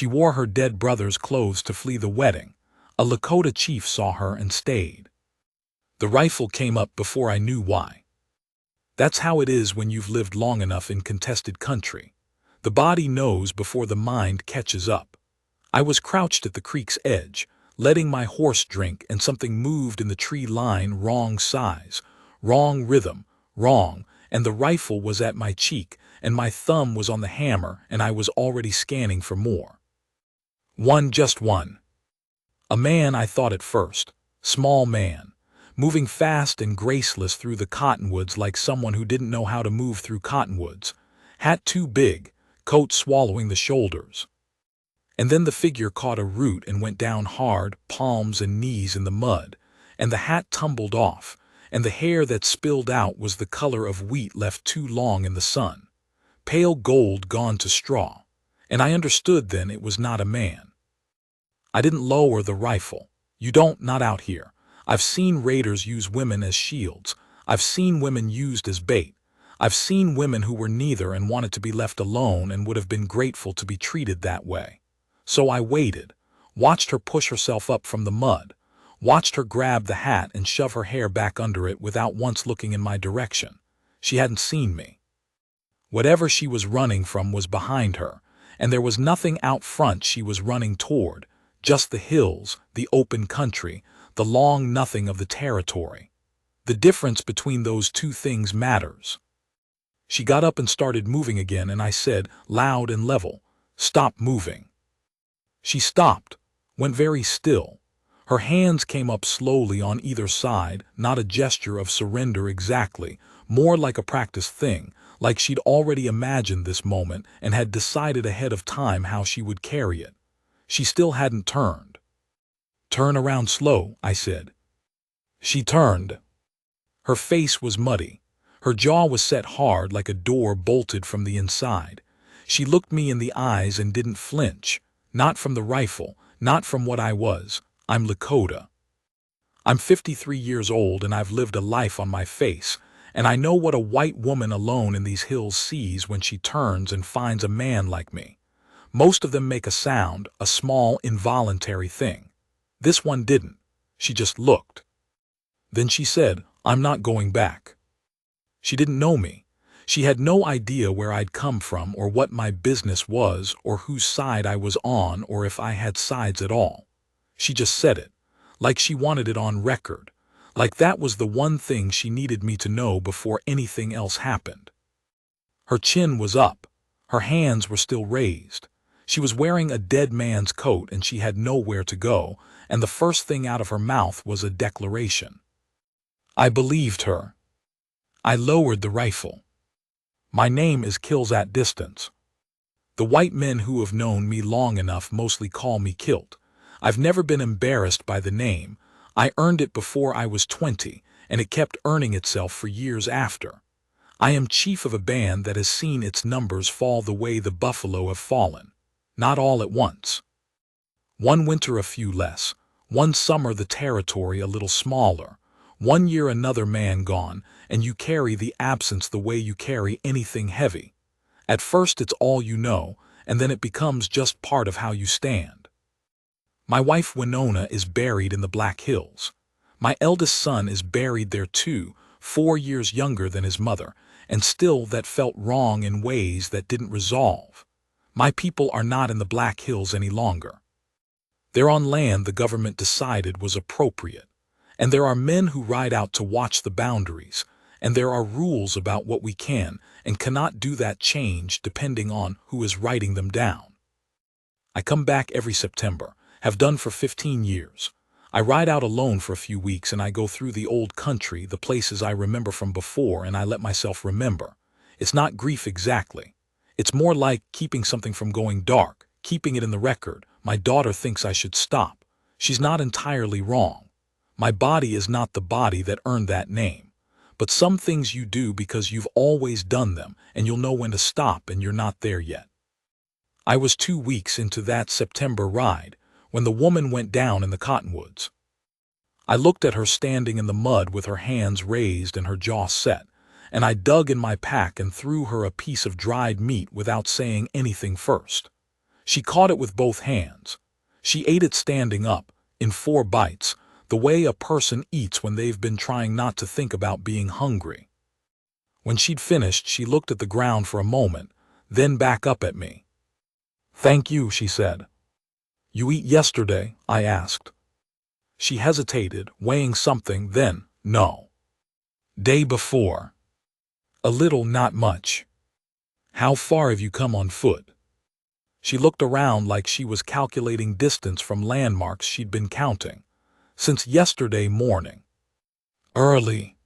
She wore her dead brother's clothes to flee the wedding. A Lakota chief saw her and stayed. The rifle came up before I knew why. That's how it is when you've lived long enough in contested country. The body knows before the mind catches up. I was crouched at the creek's edge, letting my horse drink, and something moved in the tree line. Wrong size, wrong rhythm, wrong, and the rifle was at my cheek, and my thumb was on the hammer, and I was already scanning for more. One, just one. A man, I thought at first. Small man. Moving fast and graceless through the cottonwoods like someone who didn't know how to move through cottonwoods. Hat too big, coat swallowing the shoulders. And then the figure caught a root and went down hard, palms and knees in the mud, and the hat tumbled off, and the hair that spilled out was the color of wheat left too long in the sun. Pale gold gone to straw. And I understood then it was not a man. I didn't lower the rifle. You don't, not out here. I've seen raiders use women as shields. I've seen women used as bait. I've seen women who were neither and wanted to be left alone and would have been grateful to be treated that way. So I waited, watched her push herself up from the mud, watched her grab the hat and shove her hair back under it without once looking in my direction. She hadn't seen me. Whatever she was running from was behind her, and there was nothing out front she was running toward, just the hills, the open country, the long nothing of the territory. The difference between those two things matters. She got up and started moving again, and I said, loud and level, "Stop moving." She stopped, went very still. Her hands came up slowly on either side, not a gesture of surrender exactly, more like a practiced thing, like she'd already imagined this moment and had decided ahead of time how she would carry it. She still hadn't turned. "Turn around slow," I said. She turned. Her face was muddy. Her jaw was set hard like a door bolted from the inside. She looked me in the eyes and didn't flinch. Not from the rifle, not from what I was. I'm Lakota. I'm 53 years old and I've lived a life on my face, and I know what a white woman alone in these hills sees when she turns and finds a man like me. Most of them make a sound, a small, involuntary thing. This one didn't. She just looked. Then she said, "I'm not going back." She didn't know me. She had no idea where I'd come from or what my business was or whose side I was on or if I had sides at all. She just said it, like she wanted it on record, like that was the one thing she needed me to know before anything else happened. Her chin was up. Her hands were still raised. She was wearing a dead man's coat and she had nowhere to go, and the first thing out of her mouth was a declaration. I believed her. I lowered the rifle. My name is Kills at Distance. The white men who have known me long enough mostly call me Kilt. I've never been embarrassed by the name. I earned it before I was 20, and it kept earning itself for years after. I am chief of a band that has seen its numbers fall the way the buffalo have fallen. Not all at once. One winter a few less, one summer the territory a little smaller, one year another man gone, and you carry the absence the way you carry anything heavy. At first it's all you know, and then it becomes just part of how you stand. My wife Winona is buried in the Black Hills. My eldest son is buried there too, 4 years younger than his mother, and still that felt wrong in ways that didn't resolve. My people are not in the Black Hills any longer. They're on land the government decided was appropriate. And there are men who ride out to watch the boundaries, and there are rules about what we can and cannot do that change depending on who is writing them down. I come back every September, have done for 15 years. I ride out alone for a few weeks and I go through the old country, the places I remember from before, and I let myself remember. It's not grief exactly. It's more like keeping something from going dark, keeping it in the record. My daughter thinks I should stop. She's not entirely wrong. My body is not the body that earned that name. But some things you do because you've always done them, and you'll know when to stop, and you're not there yet. I was 2 weeks into that September ride when the woman went down in the cottonwoods. I looked at her standing in the mud with her hands raised and her jaw set, and I dug in my pack and threw her a piece of dried meat without saying anything first. She caught it with both hands. She ate it standing up, in 4 bites, the way a person eats when they've been trying not to think about being hungry. When she'd finished, she looked at the ground for a moment, then back up at me. "Thank you," she said. "You eat yesterday?" I asked. She hesitated, weighing something, then, "No." "Day before?" "A little, not much." "How far have you come on foot?" She looked around like she was calculating distance from landmarks she'd been counting. "Since yesterday morning." "Early."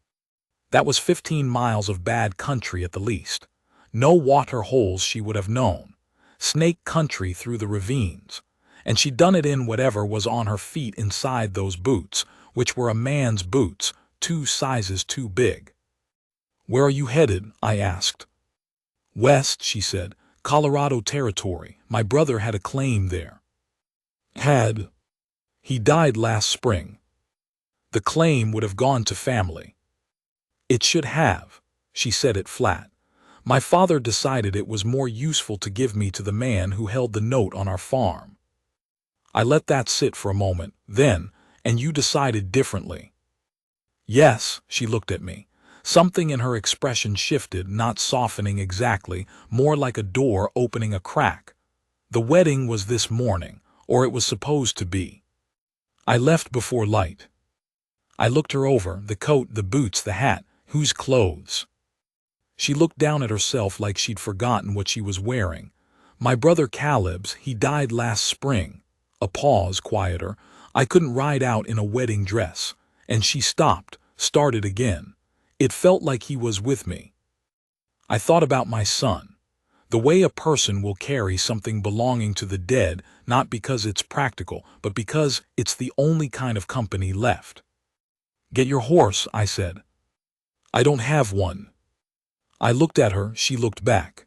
That was 15 miles of bad country at the least. No water holes she would have known. Snake country through the ravines. And she'd done it in whatever was on her feet inside those boots, which were a man's boots, 2 sizes too big. "Where are you headed?" I asked. "West," she said. "Colorado Territory. My brother had a claim there." "Had?" "He died last spring." "The claim would have gone to family." "It should have." She said it flat. "My father decided it was more useful to give me to the man who held the note on our farm." I let that sit for a moment, then, "And you decided differently?" "Yes." She looked at me. Something in her expression shifted, not softening exactly, more like a door opening a crack. "The wedding was this morning, or it was supposed to be. I left before light." I looked her over, the coat, the boots, the hat. "Whose clothes?" She looked down at herself like she'd forgotten what she was wearing. "My brother Caleb's. He died last spring." A pause, quieter. "I couldn't ride out in a wedding dress." And she stopped, started again. "It felt like he was with me." I thought about my son. The way a person will carry something belonging to the dead, not because it's practical, but because it's the only kind of company left. "Get your horse," I said. "I don't have one." I looked at her, she looked back.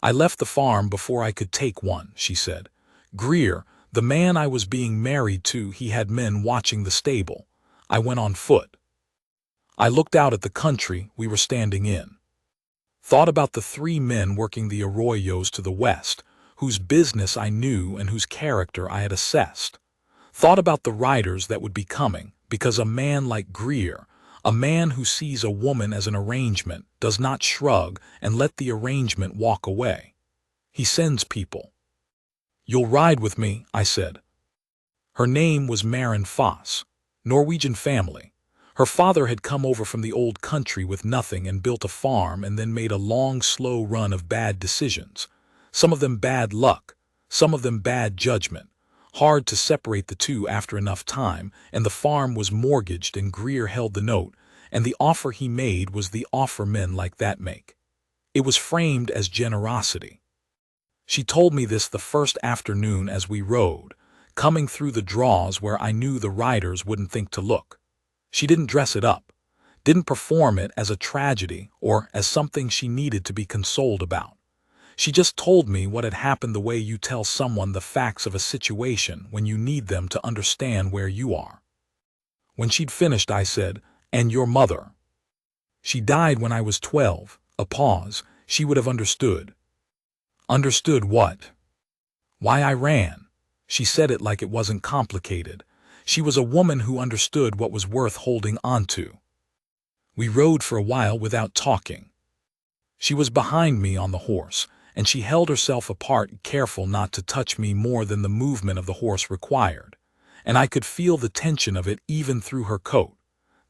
"I left the farm before I could take one," she said. "Greer, the man I was being married to, he had men watching the stable. I went on foot." I looked out at the country we were standing in. Thought about the 3 men working the arroyos to the west, whose business I knew and whose character I had assessed. Thought about the riders that would be coming, because a man like Greer, a man who sees a woman as an arrangement, does not shrug and let the arrangement walk away. He sends people. "You'll ride with me," I said. Her name was Maren Foss, Norwegian family. Her father had come over from the old country with nothing and built a farm and then made a long, slow run of bad decisions. Some of them bad luck, some of them bad judgment. Hard to separate the two after enough time, and the farm was mortgaged and Greer held the note, and the offer he made was the offer men like that make. It was framed as generosity. She told me this the first afternoon as we rode, coming through the draws where I knew the riders wouldn't think to look. She didn't dress it up, didn't perform it as a tragedy or as something she needed to be consoled about. She just told me what had happened the way you tell someone the facts of a situation when you need them to understand where you are. When she'd finished, I said, "And your mother?" "She died when I was 12. A pause. "She would have understood." "Understood what?" "Why I ran." She said it like it wasn't complicated. She was a woman who understood what was worth holding onto. We rode for a while without talking. She was behind me on the horse, and she held herself apart, careful not to touch me more than the movement of the horse required. And I could feel the tension of it even through her coat.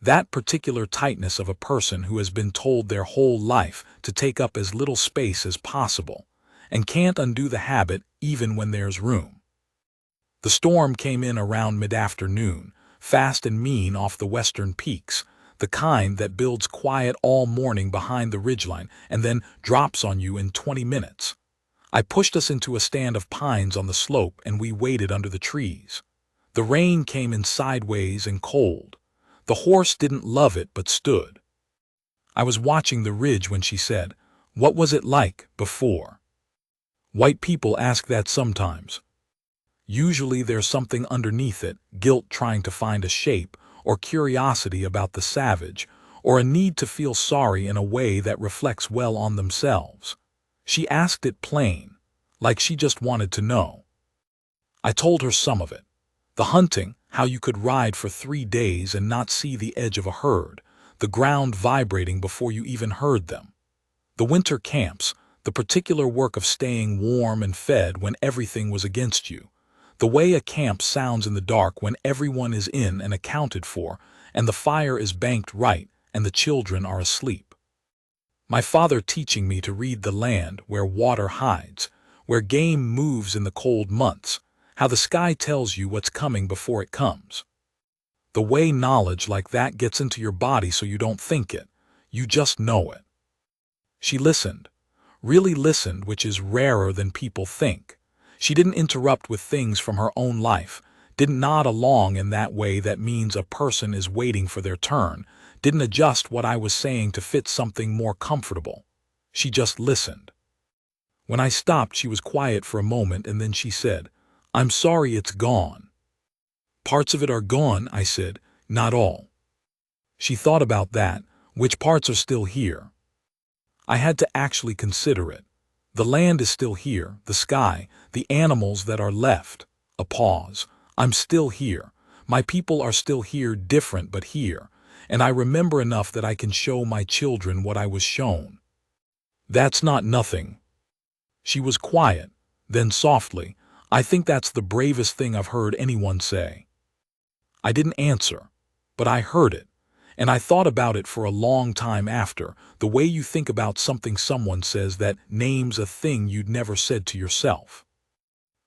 That particular tightness of a person who has been told their whole life to take up as little space as possible, and can't undo the habit even when there's room. The storm came in around mid-afternoon, fast and mean off the western peaks, the kind that builds quiet all morning behind the ridgeline and then drops on you in 20 minutes. I pushed us into a stand of pines on the slope and we waited under the trees. The rain came in sideways and cold. The horse didn't love it but stood. I was watching the ridge when she said, "What was it like before?" White people ask that sometimes. Usually there's something underneath it, guilt trying to find a shape, or curiosity about the savage, or a need to feel sorry in a way that reflects well on themselves. She asked it plain, like she just wanted to know. I told her some of it. The hunting, how you could ride for 3 days and not see the edge of a herd, the ground vibrating before you even heard them. The winter camps, the particular work of staying warm and fed when everything was against you. The way a camp sounds in the dark when everyone is in and accounted for, and the fire is banked right and the children are asleep. My father teaching me to read the land where water hides, where game moves in the cold months, how the sky tells you what's coming before it comes. The way knowledge like that gets into your body so you don't think it, you just know it. She listened, really listened, which is rarer than people think. She didn't interrupt with things from her own life, didn't nod along in that way that means a person is waiting for their turn, didn't adjust what I was saying to fit something more comfortable. She just listened. When I stopped, she was quiet for a moment and then she said, "I'm sorry it's gone." "Parts of it are gone," I said, "not all." She thought about that. Which parts are still here? I had to actually consider it. The land is still here, the sky, the animals that are left. A pause. I'm still here. My people are still here, different but here. And I remember enough that I can show my children what I was shown. That's not nothing. She was quiet, then softly, "I think that's the bravest thing I've heard anyone say." I didn't answer, but I heard it. And I thought about it for a long time after, the way you think about something someone says that names a thing you'd never said to yourself.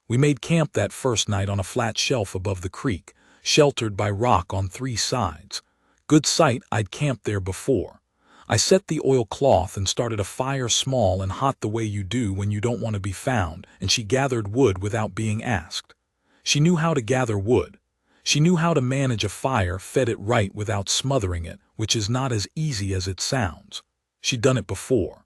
We made camp that first night on a flat shelf above the creek, sheltered by rock on 3 sides. Good sight, I'd camped there before. I set the oilcloth and started a fire small and hot the way you do when you don't want to be found, and she gathered wood without being asked. She knew how to gather wood. She knew how to manage a fire, fed it right without smothering it, which is not as easy as it sounds. She'd done it before.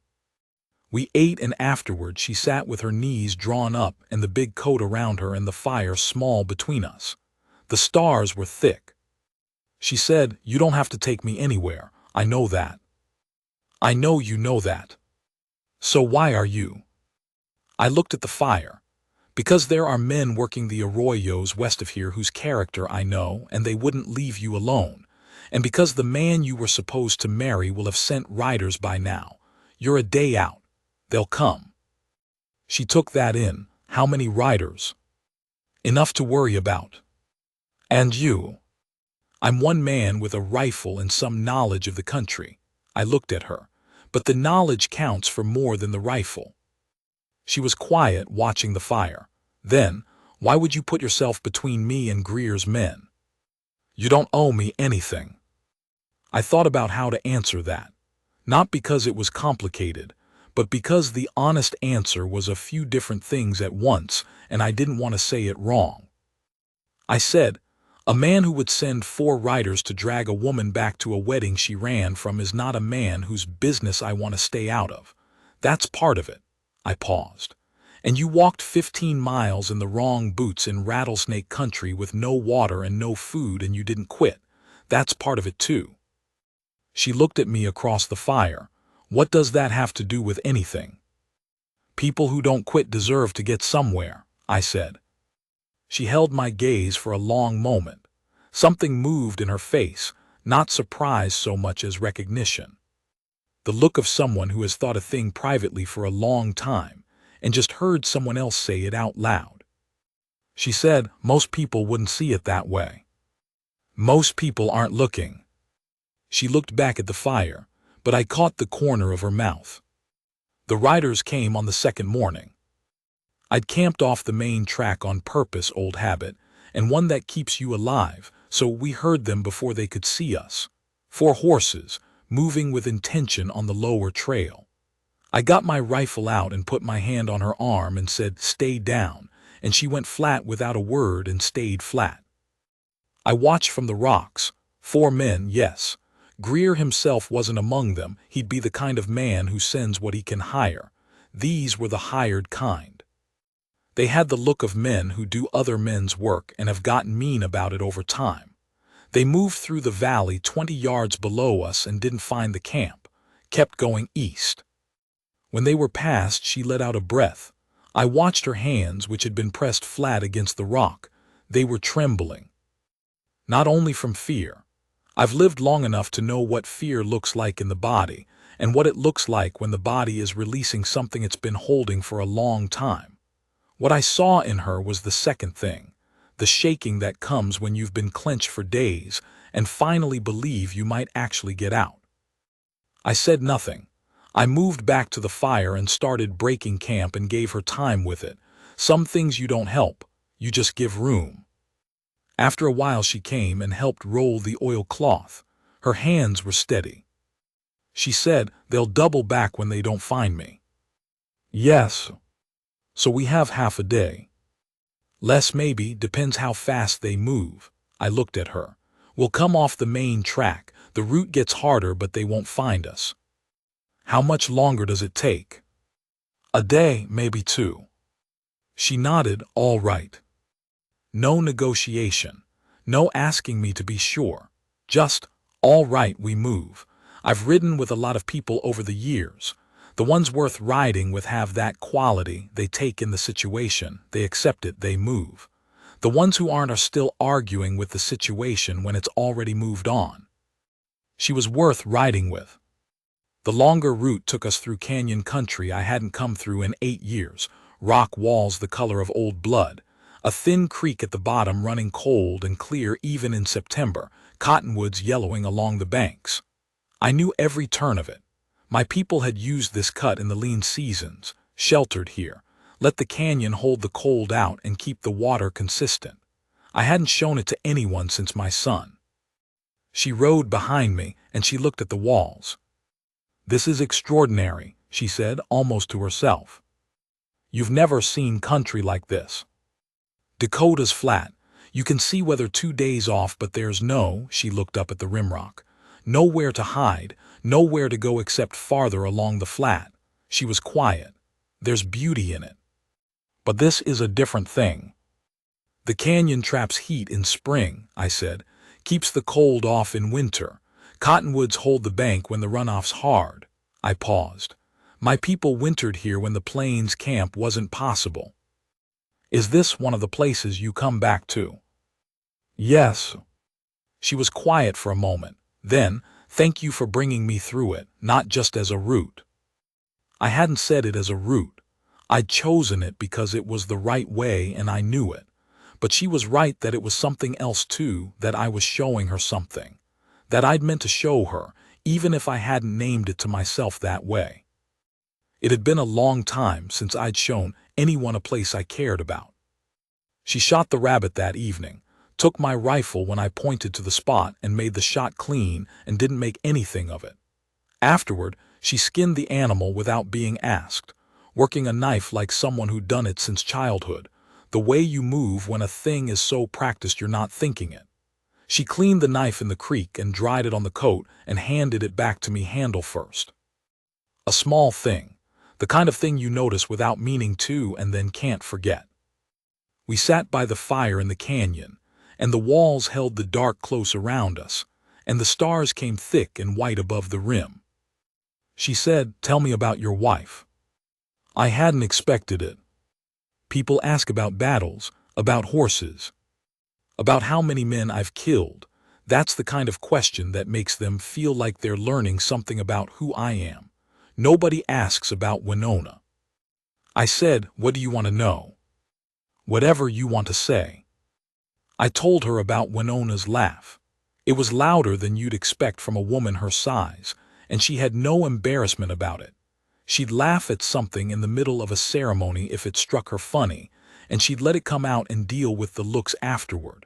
We ate, and afterward she sat with her knees drawn up and the big coat around her and the fire small between us. The stars were thick. She said, "You don't have to take me anywhere. I know that." "I know you know that. So why are you?" I looked at the fire. "Because there are men working the arroyos west of here whose character I know, and they wouldn't leave you alone. And because the man you were supposed to marry will have sent riders by now. You're a day out. They'll come." She took that in. "How many riders?" "Enough to worry about." "And you?" "I'm one man with a rifle and some knowledge of the country." I looked at her. "But the knowledge counts for more than the rifle." She was quiet, watching the fire. Then, "Why would you put yourself between me and Greer's men?" "You don't owe me anything." I thought about how to answer that. Not because it was complicated, but because the honest answer was a few different things at once, and I didn't want to say it wrong. I said, "A man who would send 4 riders to drag a woman back to a wedding she ran from is not a man whose business I want to stay out of. That's part of it." I paused. "And you walked 15 miles in the wrong boots in rattlesnake country with no water and no food, and you didn't quit. That's part of it too." She looked at me across the fire. "What does that have to do with anything?" "People who don't quit deserve to get somewhere," I said. She held my gaze for a long moment. Something moved in her face, not surprise so much as recognition. The look of someone who has thought a thing privately for a long time, and just heard someone else say it out loud. She said, "Most people wouldn't see it that way. Most people aren't looking." She looked back at the fire, but I caught the corner of her mouth. "The riders came on the second morning. I'd camped off the main track on purpose, old habit, and one that keeps you alive, so we heard them before they could see us. 4 horses, moving with intention on the lower trail. I got my rifle out and put my hand on her arm and said, 'Stay down,' and she went flat without a word and stayed flat. I watched from the rocks. 4 men, yes. Greer himself wasn't among them. He'd be the kind of man who sends what he can hire. These were the hired kind. They had the look of men who do other men's work and have gotten mean about it over time. They moved through the valley 20 yards below us and didn't find the camp, kept going east. When they were past, she let out a breath. I watched her hands, which had been pressed flat against the rock. They were trembling. Not only from fear. I've lived long enough to know what fear looks like in the body, and what it looks like when the body is releasing something it's been holding for a long time. What I saw in her was the second thing, the shaking that comes when you've been clenched for days and finally believe you might actually get out. I said nothing. I moved back to the fire and started breaking camp and gave her time with it. Some things you don't help, you just give room. After a while she came and helped roll the oilcloth. Her hands were steady. She said, "They'll double back when they don't find me." Yes. So we have half a day. Less maybe, depends how fast they move. I looked at her. We'll come off the main track. The route gets harder, but they won't find us. How much longer does it take? A day, maybe two. She nodded, all right. No negotiation. No asking me to be sure. Just, all right, we move. I've ridden with a lot of people over the years. The ones worth riding with have that quality. They take in the situation, they accept it, they move. The ones who aren't are still arguing with the situation when it's already moved on. She was worth riding with. The longer route took us through canyon country I hadn't come through in 8 years, rock walls the color of old blood, a thin creek at the bottom running cold and clear even in September, cottonwoods yellowing along the banks. I knew every turn of it. My people had used this cut in the lean seasons, sheltered here, let the canyon hold the cold out and keep the water consistent. I hadn't shown it to anyone since my son. She rode behind me, and she looked at the walls. "This is extraordinary," she said, almost to herself. "You've never seen country like this. Dakota's flat. You can see weather 2 days off, but there's no," she looked up at the rimrock, "nowhere to hide, nowhere to go except farther along the flat." She was quiet. "There's beauty in it. But this is a different thing. The canyon traps heat in spring," I said, "keeps the cold off in winter. Cottonwoods hold the bank when the runoff's hard." I paused. "My people wintered here when the plains camp wasn't possible. Is this one of the places you come back to?" "Yes." She was quiet for a moment. Then, "Thank you for bringing me through it, not just as a route." I hadn't said it as a route. I'd chosen it because it was the right way and I knew it. But she was right that it was something else too, that I was showing her something. That I'd meant to show her, even if I hadn't named it to myself that way. It had been a long time since I'd shown anyone a place I cared about. She shot the rabbit that evening, took my rifle when I pointed to the spot and made the shot clean and didn't make anything of it. Afterward, she skinned the animal without being asked, working a knife like someone who'd done it since childhood, the way you move when a thing is so practiced you're not thinking it. She cleaned the knife in the creek and dried it on the coat and handed it back to me handle first. A small thing, the kind of thing you notice without meaning to and then can't forget. We sat by the fire in the canyon, and the walls held the dark close around us, and the stars came thick and white above the rim. She said, "Tell me about your wife." I hadn't expected it. People ask about battles, about horses, about how many men I've killed. That's the kind of question that makes them feel like they're learning something about who I am. Nobody asks about Winona. I said, "What do you want to know?" "Whatever you want to say." I told her about Winona's laugh. It was louder than you'd expect from a woman her size, and she had no embarrassment about it. She'd laugh at something in the middle of a ceremony if it struck her funny, and she'd let it come out and deal with the looks afterward.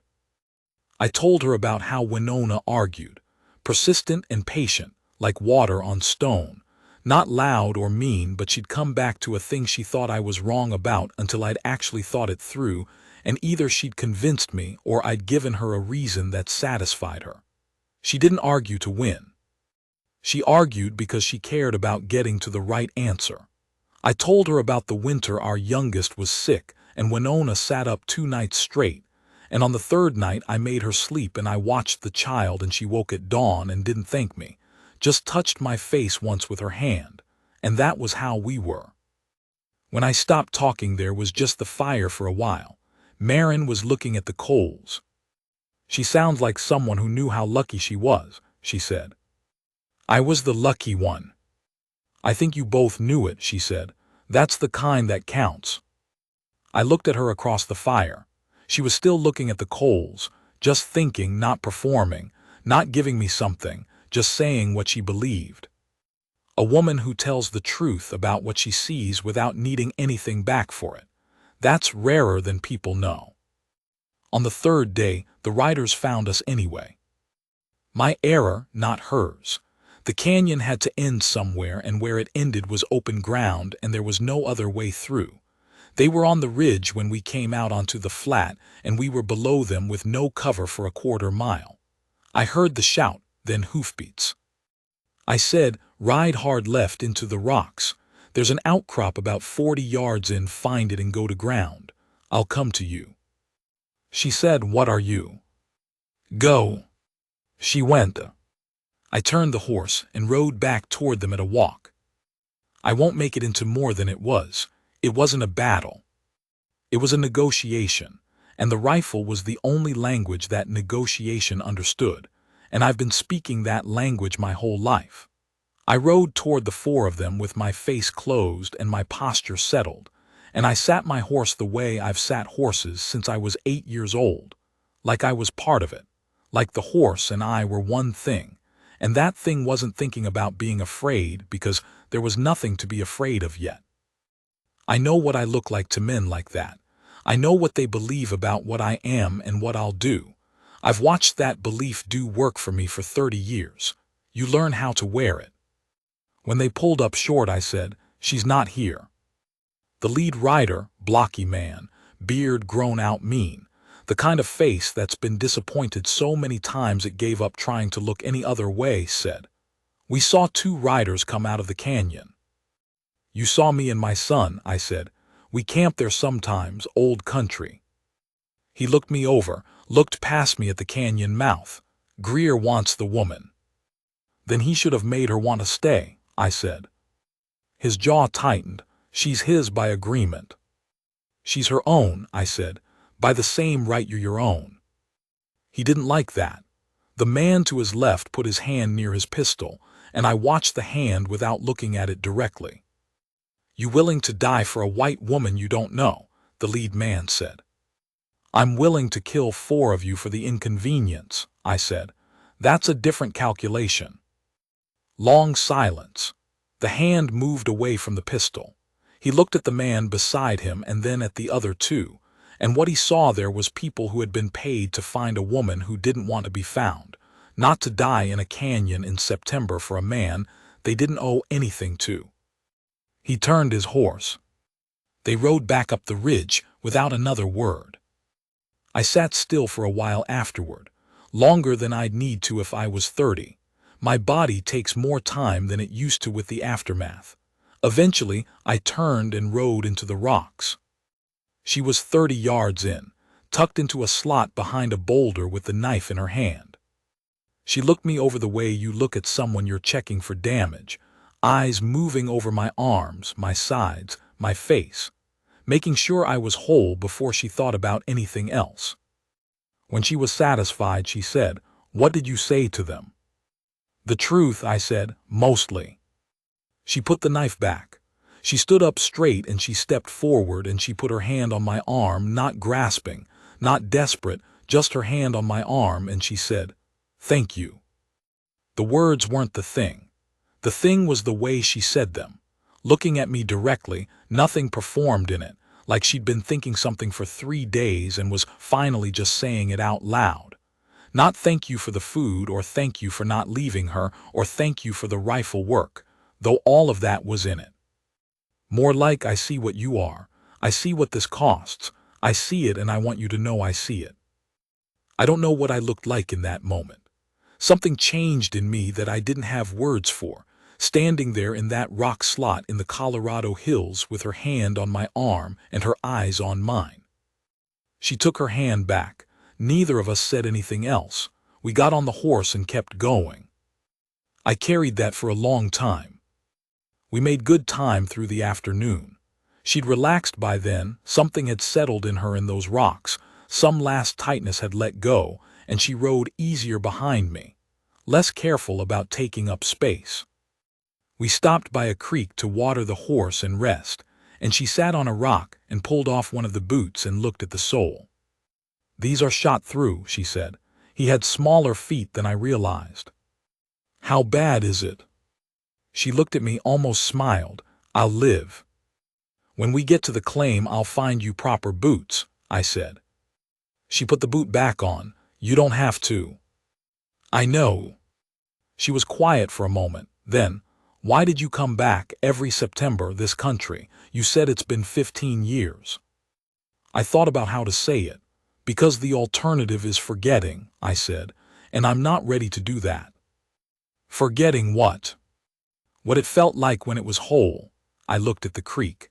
I told her about how Winona argued, persistent and patient, like water on stone, not loud or mean, but she'd come back to a thing she thought I was wrong about until I'd actually thought it through, and either she'd convinced me or I'd given her a reason that satisfied her. She didn't argue to win. She argued because she cared about getting to the right answer. I told her about the winter our youngest was sick, and Winona sat up 2 nights straight, and on the 3rd night I made her sleep and I watched the child and she woke at dawn and didn't thank me, just touched my face once with her hand, and that was how we were. When I stopped talking, there was just the fire for a while. Marin was looking at the coals. "She sounds like someone who knew how lucky she was," she said. "I was the lucky one." "I think you both knew it," she said. "That's the kind that counts." I looked at her across the fire. She was still looking at the coals, just thinking, not performing, not giving me something, just saying what she believed. A woman who tells the truth about what she sees without needing anything back for it. That's rarer than people know. On the third day, the riders found us anyway. My error, not hers. The canyon had to end somewhere, and where it ended was open ground, and there was no other way through. They were on the ridge when we came out onto the flat, and we were below them with no cover for a quarter mile. I heard the shout, then hoofbeats. I said, "Ride hard left into the rocks. There's an outcrop about 40 yards in, find it and go to ground. I'll come to you." She said, "What are you?" "Go." She went. I turned the horse and rode back toward them at a walk. I won't make it into more than it was. It wasn't a battle. It was a negotiation, and the rifle was the only language that negotiation understood, and I've been speaking that language my whole life. I rode toward the four of them with my face closed and my posture settled, and I sat my horse the way I've sat horses since I was 8 years old, like I was part of it, like the horse and I were one thing, and that thing wasn't thinking about being afraid because there was nothing to be afraid of yet. I know what I look like to men like that. I know what they believe about what I am and what I'll do. I've watched that belief do work for me for 30 years. You learn how to wear it. When they pulled up short, I said, "She's not here." The lead rider, blocky man, beard grown out mean, the kind of face that's been disappointed so many times it gave up trying to look any other way, said, "We saw 2 riders come out of the canyon." "You saw me and my son," I said. "We camp there sometimes, old country." He looked me over, looked past me at the canyon mouth. "Greer wants the woman." "Then he should have made her want to stay," I said. His jaw tightened. "She's his by agreement." "She's her own," I said. "By the same right you're your own." He didn't like that. The man to his left put his hand near his pistol, and I watched the hand without looking at it directly. "You willing to die for a white woman you don't know?" the lead man said. "I'm willing to kill 4 of you for the inconvenience," I said. "That's a different calculation." Long silence. The hand moved away from the pistol. He looked at the man beside him and then at the other 2, and what he saw there was people who had been paid to find a woman who didn't want to be found, not to die in a canyon in September for a man they didn't owe anything to. He turned his horse. They rode back up the ridge without another word. I sat still for a while afterward, longer than I'd need to if I was 30. My body takes more time than it used to with the aftermath. Eventually, I turned and rode into the rocks. She was 30 yards in, tucked into a slot behind a boulder with the knife in her hand. She looked me over the way you look at someone you're checking for damage, eyes moving over my arms, my sides, my face, making sure I was whole before she thought about anything else. When she was satisfied, she said, "What did you say to them?" "The truth," I said, "mostly." She put the knife back. She stood up straight and she stepped forward and she put her hand on my arm, not grasping, not desperate, just her hand on my arm, and she said, "Thank you." The words weren't the thing. The thing was the way she said them. Looking at me directly, nothing performed in it, like she'd been thinking something for 3 days and was finally just saying it out loud. Not thank you for the food, or thank you for not leaving her, or thank you for the rifle work, though all of that was in it. More like, "I see what you are. I see what this costs. I see it, and I want you to know I see it." I don't know what I looked like in that moment. Something changed in me that I didn't have words for, standing there in that rock slot in the Colorado hills with her hand on my arm and her eyes on mine. She took her hand back. Neither of us said anything else. We got on the horse and kept going. I carried that for a long time. We made good time through the afternoon. She'd relaxed by then, something had settled in her in those rocks, some last tightness had let go, and she rode easier behind me, less careful about taking up space. We stopped by a creek to water the horse and rest, and she sat on a rock and pulled off one of the boots and looked at the sole. "These are shot through," she said. "He had smaller feet than I realized." "How bad is it?" She looked at me, almost smiled. "I'll live. When we get to the claim, I'll find you proper boots," I said. She put the boot back on. "You don't have to." "I know." She was quiet for a moment. Then, "Why did you come back every September, this country? You said it's been 15 years. I thought about how to say it. "Because the alternative is forgetting," I said, "and I'm not ready to do that." "Forgetting what?" "What it felt like when it was whole." I looked at the creek.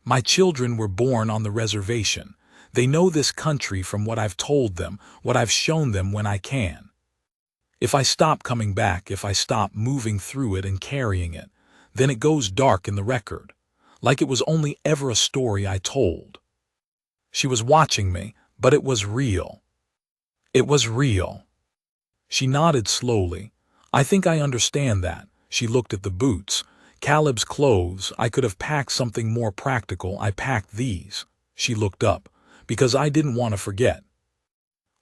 "My children were born on the reservation. They know this country from what I've told them, what I've shown them when I can. If I stop coming back, if I stop moving through it and carrying it, then it goes dark in the record, like it was only ever a story I told." She was watching me, but it was real. It was real. She nodded slowly. "I think I understand that." She looked at the boots. "Caleb's clothes, I could have packed something more practical. I packed these." She looked up, "because I didn't want to forget."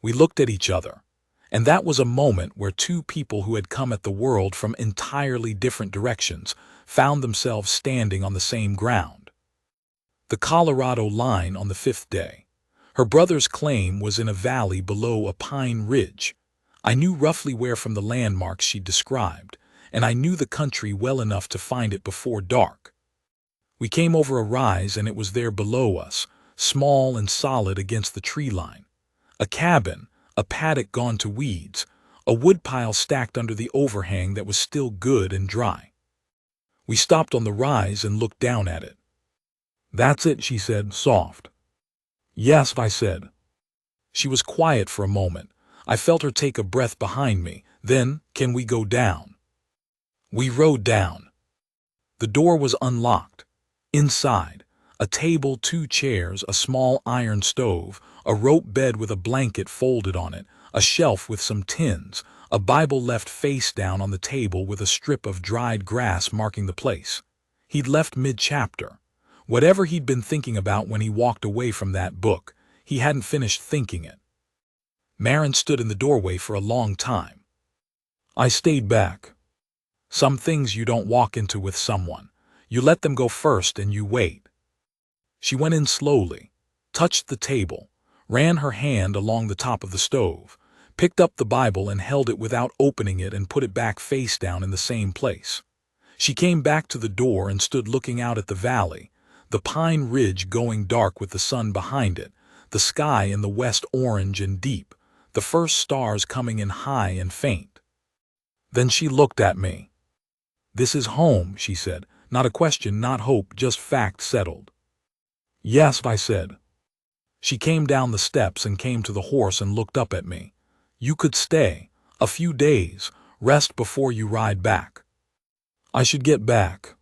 We looked at each other, and that was a moment where two people who had come at the world from entirely different directions found themselves standing on the same ground. The Colorado line on the 5th day. Her brother's claim was in a valley below a pine ridge. I knew roughly where from the landmarks she described, and I knew the country well enough to find it before dark. We came over a rise, and it was there below us, small and solid against the tree line. A cabin, a paddock gone to weeds, a woodpile stacked under the overhang that was still good and dry. We stopped on the rise and looked down at it. "That's it," she said, soft. "Yes," I said. She was quiet for a moment. I felt her take a breath behind me. Then, "Can we go down?" We rode down. The door was unlocked. Inside, a table, 2 chairs, a small iron stove, a rope bed with a blanket folded on it, a shelf with some tins, a Bible left face down on the table with a strip of dried grass marking the place. He'd left mid-chapter. Whatever he'd been thinking about when he walked away from that book, he hadn't finished thinking it. Marin stood in the doorway for a long time. I stayed back. Some things you don't walk into with someone. You let them go first and you wait. She went in slowly, touched the table, ran her hand along the top of the stove, picked up the Bible and held it without opening it and put it back face down in the same place. She came back to the door and stood looking out at the valley, the pine ridge going dark with the sun behind it, the sky in the west orange and deep, the first stars coming in high and faint. Then she looked at me. "This is home," she said. Not a question, not hope, just fact settled. "Yes," I said. She came down the steps and came to the horse and looked up at me. "You could stay. A few days. Rest before you ride back." "I should get back."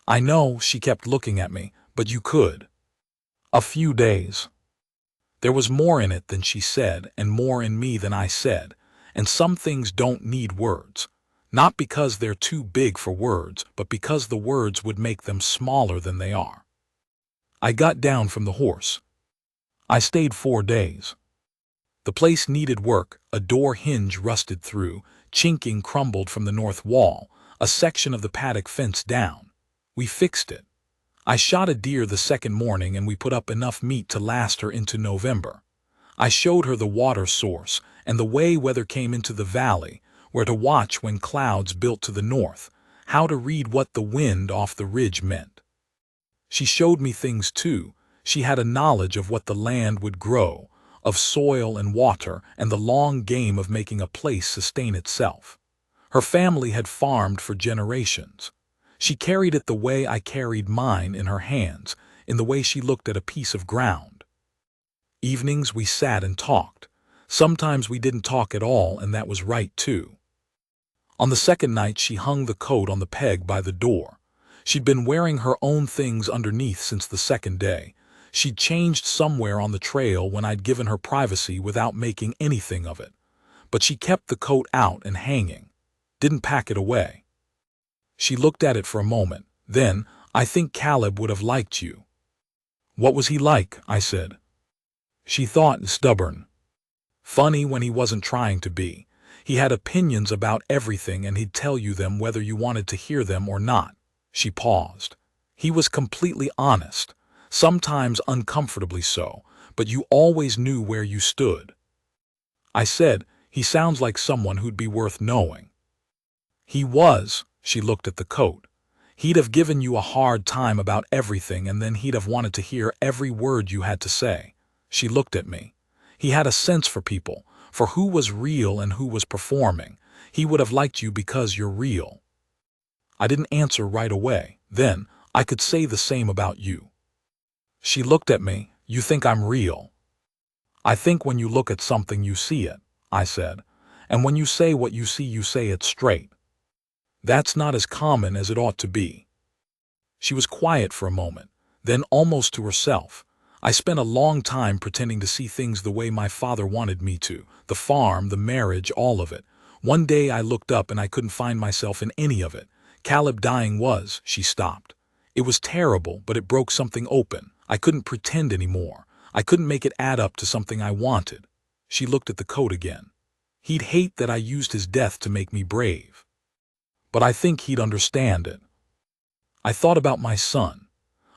"I know," she kept looking at me, "but you could." "A few days." There was more in it than she said, and more in me than I said, and some things don't need words. Not because they're too big for words, but because the words would make them smaller than they are. I got down from the horse. I stayed 4 days. The place needed work. A door hinge rusted through, chinking crumbled from the north wall, a section of the paddock fence down. We fixed it. I shot a deer the second morning and we put up enough meat to last her into November. I showed her the water source and the way weather came into the valley, where to watch when clouds built to the north, how to read what the wind off the ridge meant. She showed me things too. She had a knowledge of what the land would grow, of soil and water and the long game of making a place sustain itself. Her family had farmed for generations. She carried it the way I carried mine in her hands, in the way she looked at a piece of ground. Evenings we sat and talked. Sometimes we didn't talk at all, and that was right too. On the second night she hung the coat on the peg by the door. She'd been wearing her own things underneath since the second day. She'd changed somewhere on the trail when I'd given her privacy without making anything of it. But she kept the coat out and hanging. Didn't pack it away. She looked at it for a moment. Then, "I think Caleb would have liked you." "What was he like?" I said. She thought, "Stubborn. Funny when he wasn't trying to be. He had opinions about everything and he'd tell you them whether you wanted to hear them or not." She paused. "He was completely honest, sometimes uncomfortably so, but you always knew where you stood." I said, "He sounds like someone who'd be worth knowing." "He was." She looked at the coat. "He'd have given you a hard time about everything and then he'd have wanted to hear every word you had to say." She looked at me. "He had a sense for people, for who was real and who was performing. He would have liked you because you're real." I didn't answer right away. Then, "I could say the same about you." She looked at me. "You think I'm real?" "I think when you look at something you see it," I said. "And when you say what you say it straight. That's not as common as it ought to be." She was quiet for a moment, then almost to herself. "I spent a long time pretending to see things the way my father wanted me to. The farm, the marriage, all of it. One day I looked up and I couldn't find myself in any of it. Caleb dying was—" She stopped. "It was terrible, but it broke something open. I couldn't pretend anymore. I couldn't make it add up to something I wanted." She looked at the coat again. "He'd hate that I used his death to make me brave. But I think he'd understand it." I thought about my son.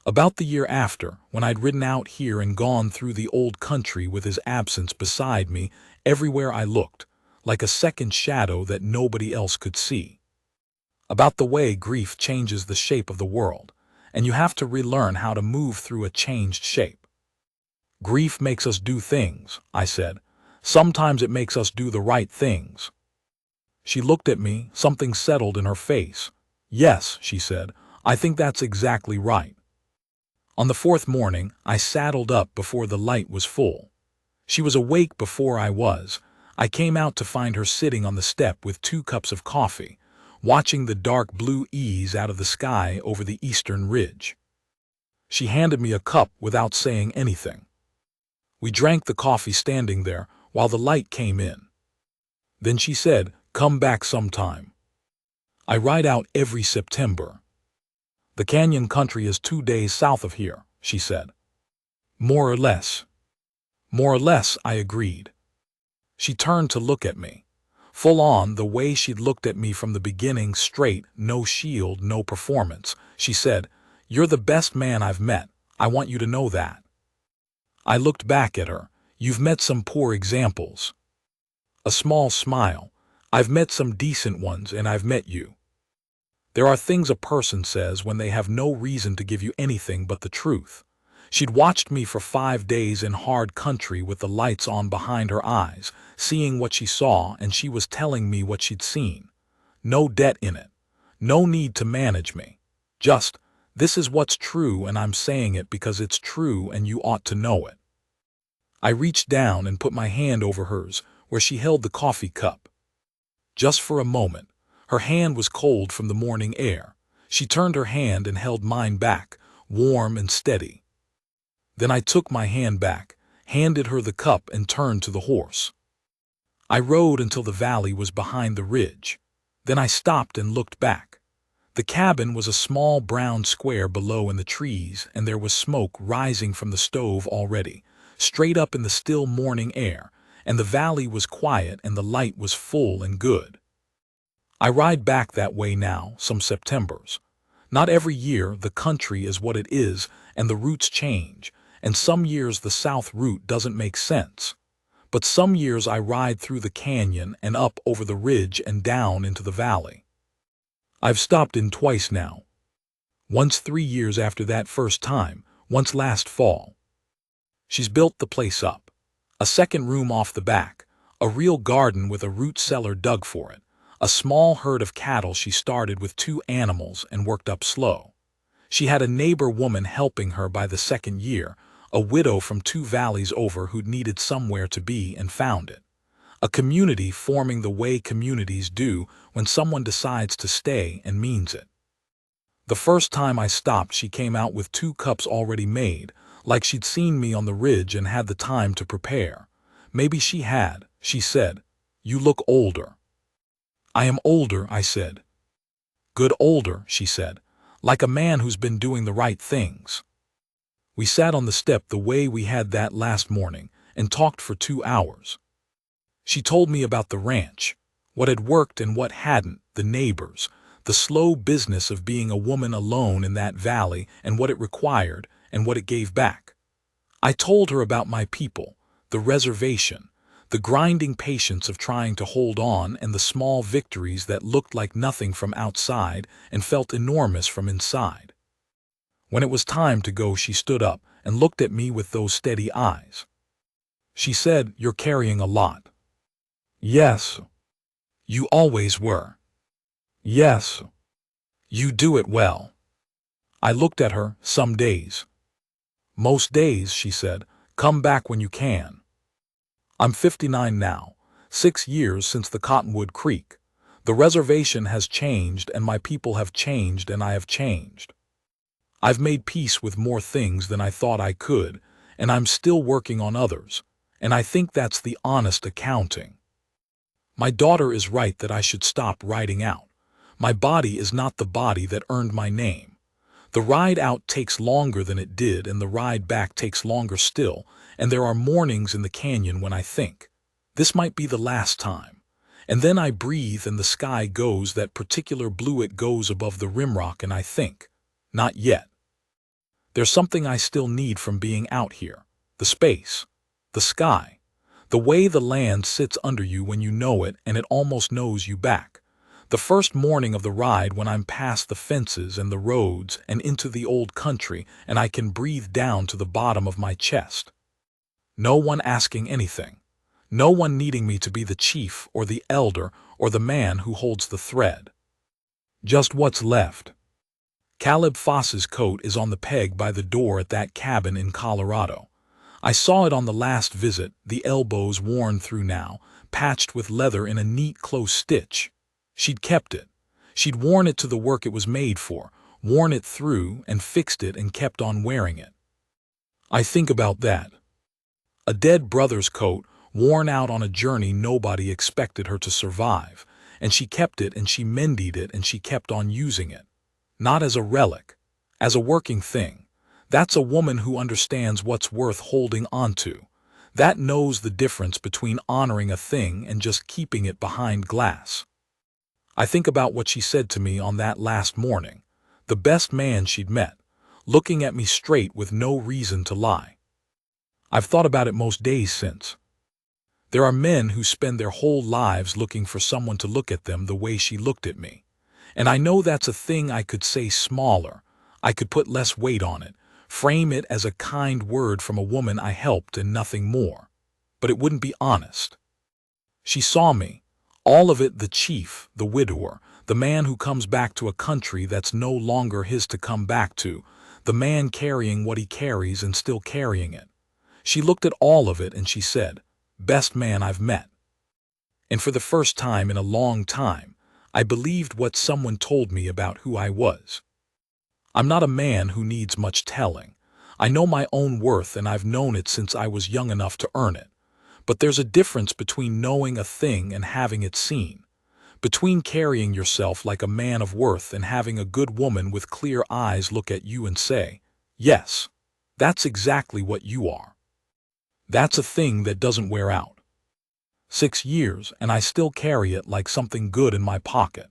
About the year after, when I'd ridden out here and gone through the old country with his absence beside me everywhere I looked, like a second shadow that nobody else could see. About the way grief changes the shape of the world, and you have to relearn how to move through a changed shape. "Grief makes us do things," I said. "Sometimes it makes us do the right things." She looked at me, something settled in her face. "Yes," she said, "I think that's exactly right." On the fourth morning, I saddled up before the light was full. She was awake before I was. I came out to find her sitting on the step with 2 cups of coffee, watching the dark blue ease out of the sky over the eastern ridge. She handed me a cup without saying anything. We drank the coffee standing there while the light came in. Then she said, "Come back sometime. I ride out every September. The canyon country is 2 days south of here," she said. "More or less." "More or less," I agreed. She turned to look at me. Full on, the way she'd looked at me from the beginning, straight, no shield, no performance. She said, "You're the best man I've met. I want you to know that." I looked back at her. "You've met some poor examples." A small smile. "I've met some decent ones, and I've met you. There are things a person says when they have no reason to give you anything but the truth." She'd watched me for 5 days in hard country with the lights on behind her eyes, seeing what she saw, and she was telling me what she'd seen. No debt in it. No need to manage me. Just, "This is what's true and I'm saying it because it's true and you ought to know it." I reached down and put my hand over hers, where she held the coffee cup. Just for a moment. Her hand was cold from the morning air. She turned her hand and held mine back, warm and steady. Then I took my hand back, handed her the cup, and turned to the horse. I rode until the valley was behind the ridge. Then I stopped and looked back. The cabin was a small brown square below in the trees, and there was smoke rising from the stove already, straight up in the still morning air, and the valley was quiet and the light was full and good. I ride back that way now, some Septembers. Not every year the country is what it is, and the routes change, and some years the south route doesn't make sense. But some years I ride through the canyon and up over the ridge and down into the valley. I've stopped in twice now. Once 3 years after that first time, once last fall. She's built the place up. A second room off the back, a real garden with a root cellar dug for it. A small herd of cattle she started with 2 animals and worked up slow. She had a neighbor woman helping her by the second year, a widow from 2 valleys over who'd needed somewhere to be and found it. A community forming the way communities do when someone decides to stay and means it. The first time I stopped, she came out with 2 cups already made, like she'd seen me on the ridge and had the time to prepare. Maybe she had, she said. You look older. I am older, I said. Good older, she said, like a man who's been doing the right things. We sat on the step the way we had that last morning and talked for 2 hours. She told me about the ranch, what had worked and what hadn't, the neighbors, the slow business of being a woman alone in that valley and what it required and what it gave back. I told her about my people, the reservation, the grinding patience of trying to hold on and the small victories that looked like nothing from outside and felt enormous from inside. When it was time to go, she stood up and looked at me with those steady eyes. She said, "You're carrying a lot." Yes. You always were. Yes. You do it well. I looked at her. Some days. Most days, she said. Come back when you can. I'm 59 now, 6 years since the Cottonwood Creek. The reservation has changed and my people have changed and I have changed. I've made peace with more things than I thought I could, and I'm still working on others, and I think that's the honest accounting. My daughter is right that I should stop riding out. My body is not the body that earned my name. The ride out takes longer than it did, and the ride back takes longer still, and there are mornings in the canyon when I think, this might be the last time. And then I breathe and the sky goes that particular blue it goes above the rimrock and I think, not yet. There's something I still need from being out here. The space. The sky. The way the land sits under you when you know it and it almost knows you back. The first morning of the ride when I'm past the fences and the roads and into the old country and I can breathe down to the bottom of my chest. No one asking anything. No one needing me to be the chief or the elder or the man who holds the thread. Just what's left. Caleb Foss's coat is on the peg by the door at that cabin in Colorado. I saw it on the last visit, the elbows worn through now, patched with leather in a neat close stitch. She'd kept it. She'd worn it to the work it was made for, worn it through and fixed it and kept on wearing it. I think about that. A dead brother's coat, worn out on a journey nobody expected her to survive, and she kept it and she mended it and she kept on using it. Not as a relic, as a working thing. That's a woman who understands what's worth holding onto. That knows the difference between honoring a thing and just keeping it behind glass. I think about what she said to me on that last morning, the best man she'd met, looking at me straight with no reason to lie. I've thought about it most days since. There are men who spend their whole lives looking for someone to look at them the way she looked at me. And I know that's a thing I could say smaller. I could put less weight on it, frame it as a kind word from a woman I helped and nothing more. But it wouldn't be honest. She saw me, all of it, the chief, the widower, the man who comes back to a country that's no longer his to come back to, the man carrying what he carries and still carrying it. She looked at all of it and she said, "Best man I've met." And for the first time in a long time, I believed what someone told me about who I was. I'm not a man who needs much telling. I know my own worth and I've known it since I was young enough to earn it. But there's a difference between knowing a thing and having it seen. Between carrying yourself like a man of worth and having a good woman with clear eyes look at you and say, "Yes, that's exactly what you are." That's a thing that doesn't wear out. 6 years and I still carry it like something good in my pocket.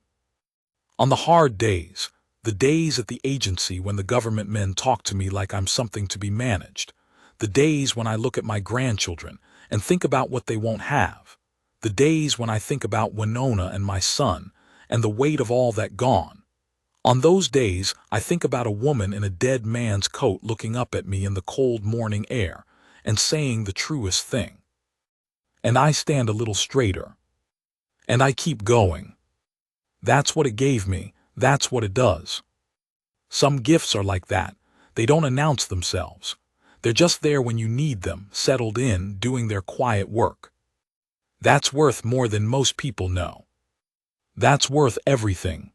On the hard days, the days at the agency when the government men talk to me like I'm something to be managed, the days when I look at my grandchildren and think about what they won't have, the days when I think about Winona and my son and the weight of all that gone. On those days, I think about a woman in a dead man's coat looking up at me in the cold morning air and saying the truest thing. And I stand a little straighter. And I keep going. That's what it gave me. That's what it does. Some gifts are like that. They don't announce themselves. They're just there when you need them, settled in, doing their quiet work. That's worth more than most people know. That's worth everything.